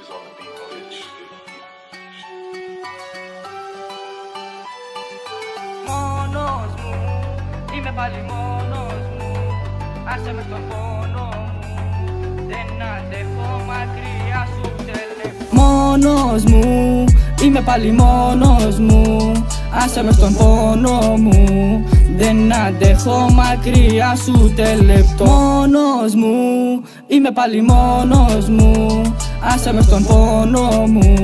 is on the beat, bitch. Μόνος μου, είμαι πάλι μόνος μου. Άσε με στον πόνο μου. Δεν αντέχω μακριά σου τελευταίο. Μόνος μου, είμαι πάλι μόνος μου. Άσε με στον πόνο μου. Δεν αντέχω μακριά σου τελευταίο. Μόνος μου, είμαι πάλι μόνος μου. Άσε με στον πόνο μου.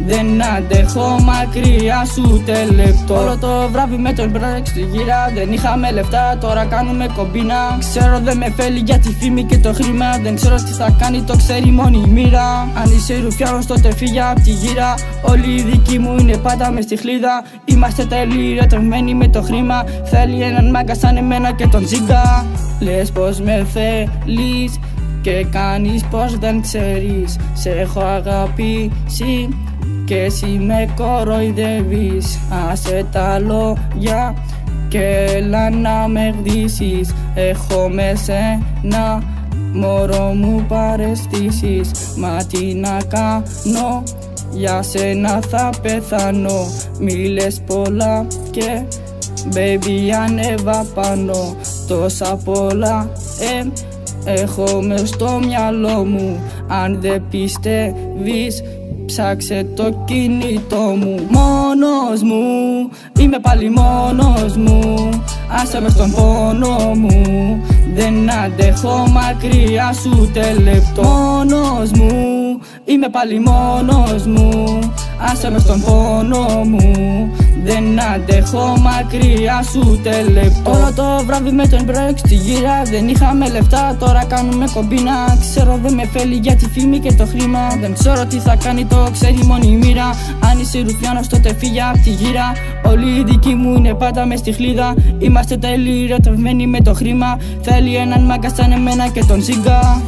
Δεν αντέχω μακριά σου τελευταίο. Όλο το βράδυ με τον μπρέξ στη γύρα. Δεν είχαμε λεφτά, τώρα κάνουμε κομπίνα. Ξέρω δεν με φέλει για τη φήμη και το χρήμα. Δεν ξέρω τι θα κάνει, το ξέρει μόνη η μοίρα. Αν είσαι ρουφιάνος τότε φύγε απ' τη γύρα. Όλοι οι δικοί μου είναι πάντα μες στη χλίδα. Είμαστε τέλειοι ερωτευμένοι με το χρήμα. Θέλει έναν μάγκα σαν εμένα και τον Ζίγκα. Λες πως με θέλεις και κάνεις πως δεν ξέρεις. Σε έχω αγαπήσει και εσύ με κοροϊδεύεις. Άσε τα λόγια και έλα να με γδύσεις. Έχω με σένα μωρό μου παρεστήσεις. Μα τι να κάνω, για σένα θα πεθάνω. Μη λες πολλά και baby ανέβα πάνω. Τόσα πολλά έχω μες στο μυαλό μου. Αν δεν πιστεύεις ψάξε το κινητό μου. Μόνος μου, είμαι πάλι μόνος μου. Άσε με στον πόνο μου. Δεν αντέχω μακριά σου τελευταίο. Μόνος μου, είμαι πάλι μόνος μου. Άσε με στον πόνο μου. Δεν αντέχω μακριά σου τελευταίο. Όλο το βράδυ με τον μπρέξ στη γύρα. Δεν είχαμε λεφτά, τώρα κάνουμε κομπίνα. Ξέρω δεν με φέλει για τη φήμη και το χρήμα. Δεν ξέρω τι θα κάνει, το ξέρει μόνη η μοίρα. Αν είσαι ρουφιάνος τότε φύγε απ' τη γύρα. Όλοι οι δικοί μου είναι πάντα μες στη χλίδα. Είμαστε τέλειοι ερωτευμένοι με το χρήμα. Θέλει έναν μάγκα σαν εμένα και τον Ζίγκα.